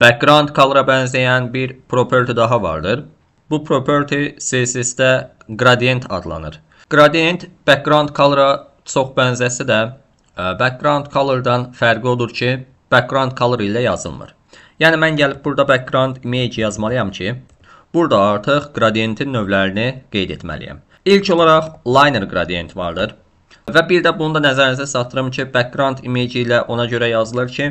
Background color'a benzeyen bir property daha vardır. Bu property CSS'də gradient adlanır. Gradient background color'a çox bənzəsə də, background color'dan fərqi odur ki, background color ilə yazılmır. Yəni mən gəlib burada background image yazmalıyam ki, burada artıq gradientin növlərini qeyd etməliyəm. İlk olaraq liner gradient vardır. Və bir də bunu da nəzərinizə çatdırım ki, background image ilə ona görə yazılır ki,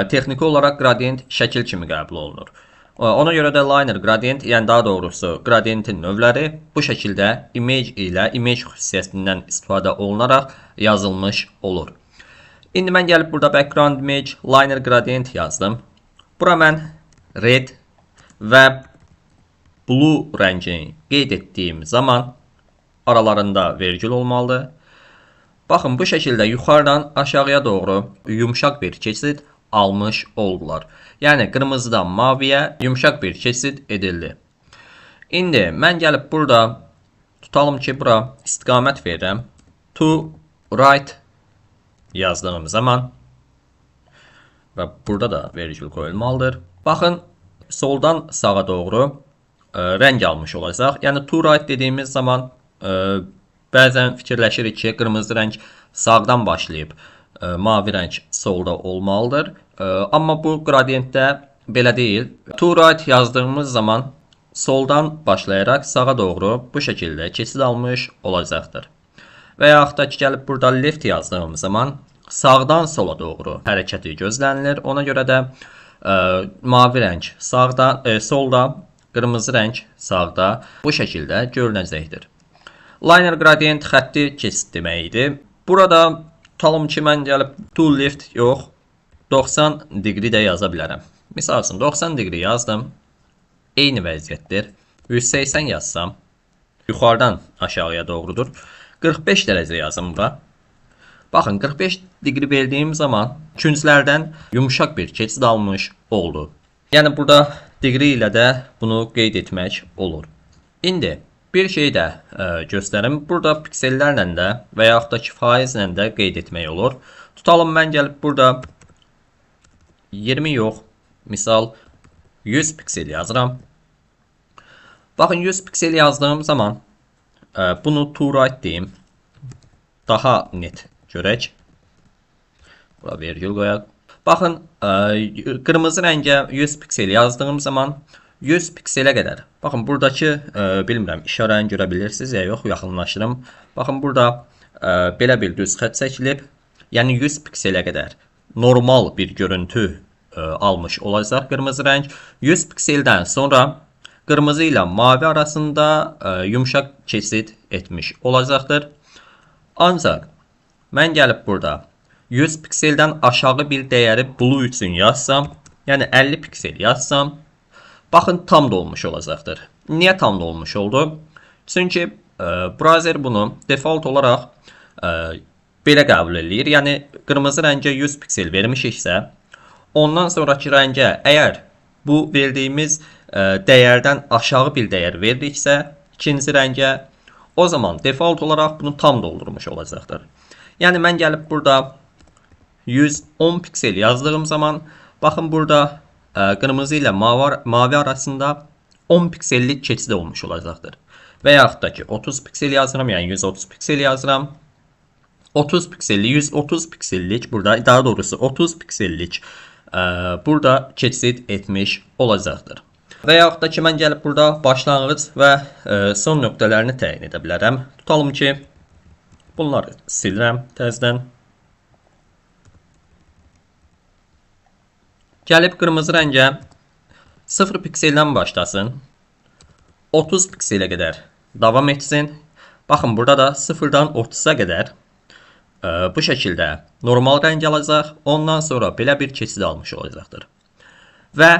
texniki olaraq gradient şəkil kimi qəbul olunur. Ona görə də liner gradient, yəni daha doğrusu gradientin növləri bu şəkildə image ilə image xüsusiyyətindən istifadə olunaraq yazılmış olur. İndi mən gəlib burada background image liner gradient yazdım. Bura mən red və blue rəngini qeyd etdiyim zaman aralarında vergül olmalıdır. Baxın, bu şəkildə yuxarıdan aşağıya doğru yumşaq bir keçid almış oldular. Yəni qırmızıdan maviyə yumşaq bir keçid edildi. İndi mən gəlib burada tutalım ki, bura istiqamət verirəm. To right yazdığım zaman və burada da vergül qoyulmalıdır. Baxın, soldan sağa doğru rəng almış olacaq. Yəni to right dediyimiz zaman bəzən fikirləşirik ki, qırmızı rəng sağdan başlayıb mavi rəng solda olmalıdır. Amma bu gradientdə belə deyil. To right yazdığımız zaman soldan başlayaraq sağa doğru bu şəkildə keçid almış olacaqdır. Və yaxud da ki, gəlib burada left yazdığım zaman sağdan sola doğru hərəkəti gözlənilir. Ona görə də mavi rəng sağda, solda, qırmızı rəng sağda bu şəkildə görünəcəkdir. Liner gradient xətti keçid deməkdir. Burada tutalım ki, mən gəlib to left yox, 90 degree də yaza bilərəm. Misal üçün 90 degree yazdım. Eyni vəziyyətdir. 180 yazsam yuxarıdan aşağıya doğrudur. 45 dərəcə yazım bura. Baxın, 45 degree verdiyim zaman künclərdən yumşaq bir keçid almış oldu. Yəni burada degree ilə də bunu qeyd etmək olur. İndi bir şey də göstərim. Burada piksellərlə də və yaxud da ki, faizlə də qeyd etmək olur. Tutalım, mən gəlib burada 20 yox, misal 100 piksel yazıram. Baxın, 100 piksel yazdığım zaman bunu to right deyim. Daha net görək. Bura vergül qoyaq. Baxın, qırmızı rəngə 100 piksel yazdığım zaman 100 pikselə qədər. Baxın, buradakı, bilmirəm, işarəni görə bilirsiniz ya yox, yaxınlaşdırım. Baxın, burada belə bir düz xətt çəkilib. Yəni 100 pikselə qədər normal bir görüntü almış olacaq qırmızı rəng. 100 pikseldən sonra qırmızı ilə mavi arasında yumşaq keçid etmiş olacaqdır. Ancaq mən gəlib burada 100 pikseldən aşağı bir dəyəri blue üçün yazsam, yəni 50 piksel yazsam, baxın, tam dolmuş olacaqdır. Niyə tam dolmuş oldu? Çünki browser bunu default olaraq belə qəbul edir. Yəni qırmızı rəngə 100 piksel vermişiksə, ondan sonraki rəngə əgər bu verdiyimiz dəyərdən aşağı bir dəyər verdiksə, ikinci rəngə, o zaman default olaraq bunu tam doldurmuş olacaqdır. Yəni mən gəlib burada 110 piksel yazdığım zaman, baxın, burada qırmızı ilə mavi arasında 10 piksellik keçid olmuş olacaqdır. Və yaxud da ki, 30 piksel yazıram, yəni 130 piksel yazıram. 30 piksellik, 130 piksellik burada, daha doğrusu 30 piksellik burada keçid etmiş olacaqdır. Və yaxud da ki, mən gəlib burada başlanğıc və son nöqtələrini təyin edə bilərəm. Tutalım ki, bunları silirəm təzədən. Gəlib qırmızı rəngə 0 pikseldən başlasın. 30 pikselə qədər davam etsin. Baxın, burada da 0-dan 30-a qədər bu şəkildə normal rəng alacaq. Ondan sonra belə bir keçid almış olacaqdır. Və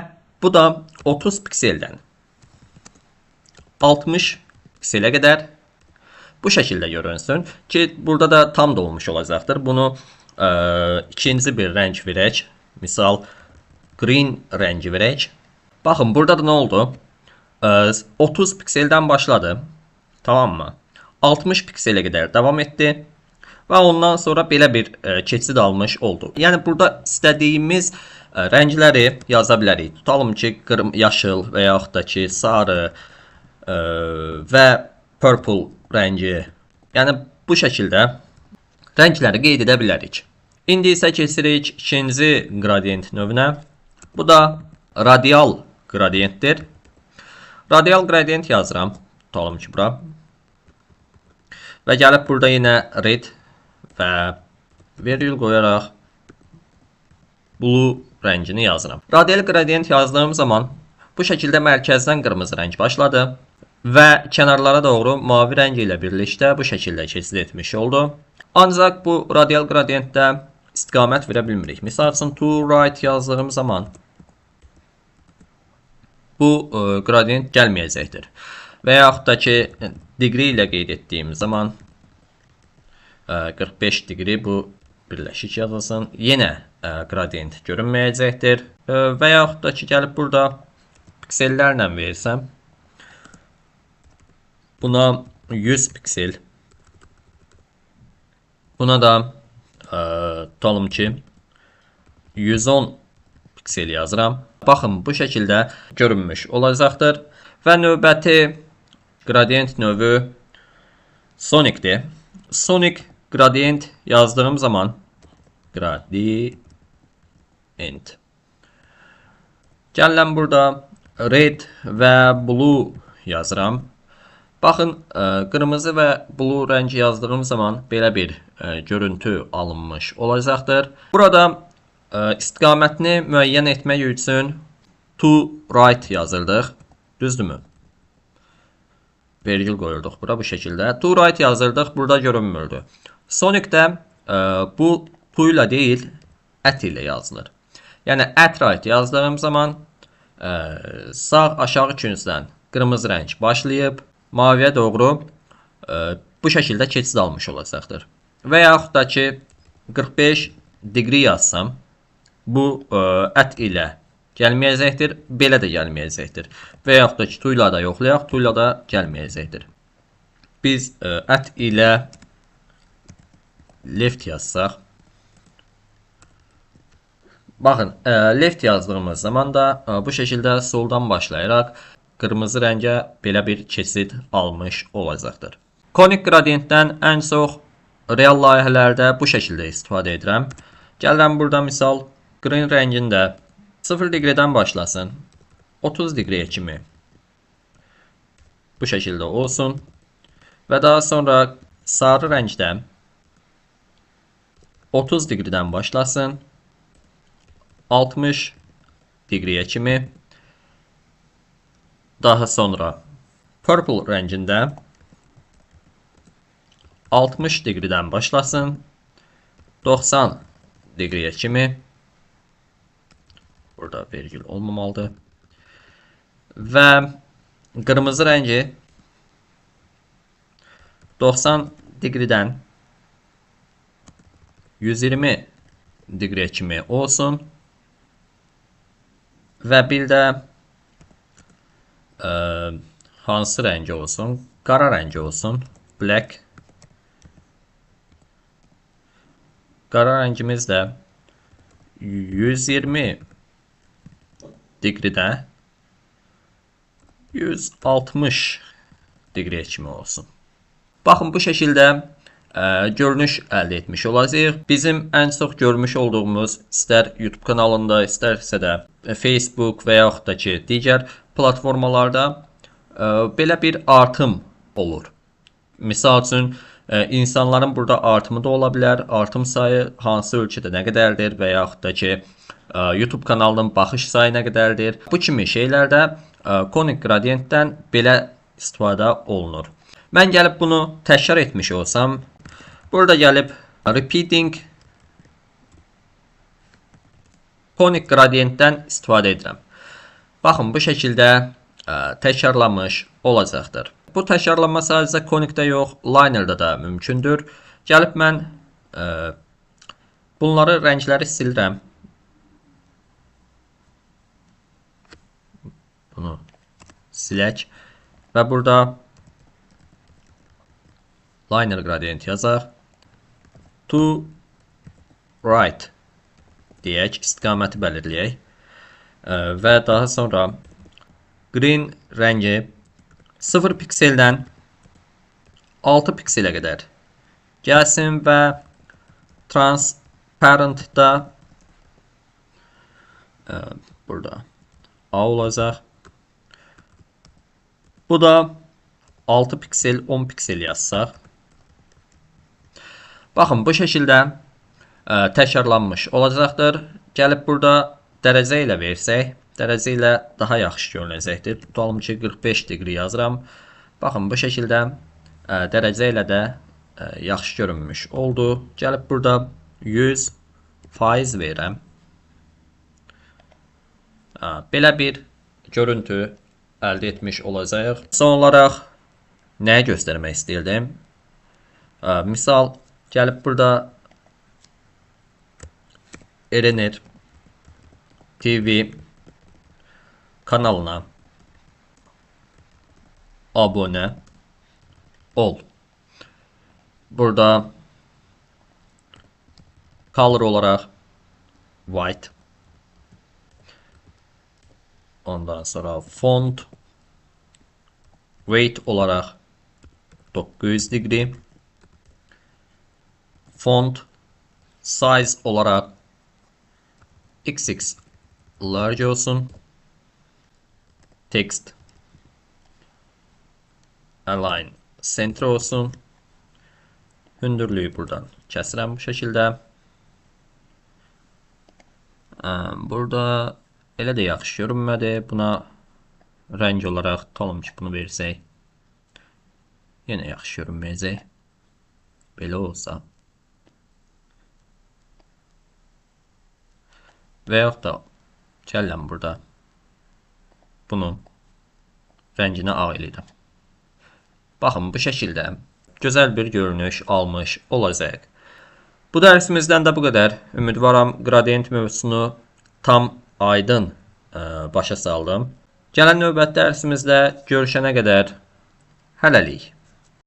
bu da 30 pikseldən 60 pikselə qədər bu şəkildə görünsün ki, burada da tam dolmuş olacaqdır. Bunu ikinci bir rəng verək. Misal green rəngi verək. Baxın, burada da nə oldu? 30 pikseldən başladı. Tamam mı? 60 pikselə qədər davam etdi. Və ondan sonra belə bir keçid almış oldu. Yəni burada istədiyimiz rəngləri yaza bilərik. Tutalım ki, yaşıl və yaxud da ki, sarı və purple rəngi. Yəni bu şəkildə rəngləri qeyd edə bilərik. İndi isə keçirik ikinci qradiyent növünə. Bu da radial qradiyentdir. Radial qradiyent yazıram. Tutalım ki, bura. Və gəlib burada yenə red və virgül qoyaraq blue rəngini yazıram. Radial qradiyent yazdığım zaman bu şəkildə mərkəzdən qırmızı rəng başladı və kənarlara doğru mavi rəng ilə birlikdə bu şəkildə keçid etmiş oldu. Ancaq bu radial qradiyentdə istiqamət verə bilmirik. Misal üçün to right yazdığım zaman bu qradiyent gəlməyəcəkdir. Və yaxud da ki, degree ilə qeyd etdiyim zaman 45 degree bu birləşik yazılsın. Yenə qradiyent görünməyəcəkdir. Və yaxud da ki, gəlib burada piksellərlə versəm, buna 100 piksel, buna da tutalım ki 110 piksel yazıram. Baxın, bu şəkildə görünmüş olacaqdır. Və növbəti qradiyent növü Sonic'dir. Sonic qradiyent yazdığım zaman qradiyent. Gəlirəm burada red və blue yazıram. Baxın, qırmızı və blue rəngi yazdığım zaman belə bir görüntü alınmış olacaqdır. Burada istiqamətini müəyyən etmək üçün to right yazırdıq. Düzdürmü? Vergül qoyurduq bura bu şəkildə. To right yazırdıq, burada görünmürdü. Sonic'də bu to ilə deyil, at ilə yazılır. Yəni at right yazdığım zaman sağ aşağı küncdən qırmızı rəng başlayıb maviyə doğru bu şəkildə keçid almış olacaqdır. Və yaxud da ki 45 degree yazsam, bu at ilə gəlməyəcəkdir, belə də gəlməyəcəkdir. Və yaxud da ki, to ilə də yoxlayaq, to ilə də gəlməyəcəkdir. Biz at ilə left yazsaq, baxın, left yazdığımız zaman da bu şəkildə soldan başlayaraq qırmızı rəngə belə bir keçid almış olacaqdır. Konik qradiyentdən ən çox real layihələrdə bu şəkildə istifadə edirəm. Gəlirəm burada misal green rəngində 0 degreden başlasın. 30 degreye kimi bu şəkildə olsun. Və daha sonra sarı rəngdə 30 degreden başlasın. 60 degreye kimi. Daha sonra purple rəngində 60 degreden başlasın. 90 degreye kimi. Burada vergül olmamalıdır. Və qırmızı rəngi 90 degreden 120 degreye kimi olsun. Və bir də hansı rəngi olsun? Qara rəngi olsun. Black. Qara rəngimiz də 120 degrede 160 degreye kimi olsun. Baxın, bu şəkildə görünüş əldə etmiş olacağıq. Bizim ən çox görmüş olduğumuz istər YouTube kanalında, istərsə də Facebook və yaxud da ki digər platformalarda belə bir artım olur. Misal üçün insanların burada artımı da ola bilər. Artım sayı hansı ölkədə nə qədərdir və yaxud da ki YouTube kanalının baxış sayı nə qədərdir. Bu kimi şeylərdə konik qradiyentdən belə istifadə olunur. Mən gəlib bunu təkrar etmiş olsam, burada gəlib repeating konik qradiyentdən istifadə edirəm. Baxın, bu şəkildə təkrarlamış olacaqdır. Bu təkrarlanma sadəcə konikdə yox, linerdə də mümkündür. Gəlib mən bunları, rəngləri silirəm. Bunu silək və burada liner gradient yazar. To right deyək, istiqaməti belirləyək. Və daha sonra green rəngi 0 pikseldən 6 pikselə qədər gəlsin və transparentda burada A olacaq. Bu da 6 piksel 10 piksel yazsaq. Baxın, bu şəkildə təkrarlanmış olacaqdır. Gəlib burada dərəcə ilə versək, dərəcə ilə daha yaxşı görünəcəkdir. Tutalım ki 45 degree yazıram. Baxın, bu şəkildə dərəcə ilə də yaxşı görünmüş oldu. Gəlib burada 100% verirəm. Belə bir görüntü əldə etmiş olacağıq. Son olaraq nəyi göstərmək istəyirdim? Misal, gəlib burada Erenir TV kanalına abunə ol. Burada color olaraq white. Ondan sonra font weight olaraq 900 degree. Font size olarak XX large olsun. Text align center olsun. Hündürlüğü buradan kəsirəm bu şəkildə. Burada elə də yaxşı görünmədi. Buna rəng olaraq tutalım ki bunu versək. Yenə yaxşı görünməyəcək. Belə olsa. Və yaxud da gələm burada bunun rəngini ağ eləyirəm. Baxın, bu şəkildə gözəl bir görünüş almış olacaq. Bu dərsimizdən də bu qədər. Ümidvaram gradient mövzusunu tam aydın başa saldım. Gələn növbəti dərsimizdə görüşənə qədər hələlik.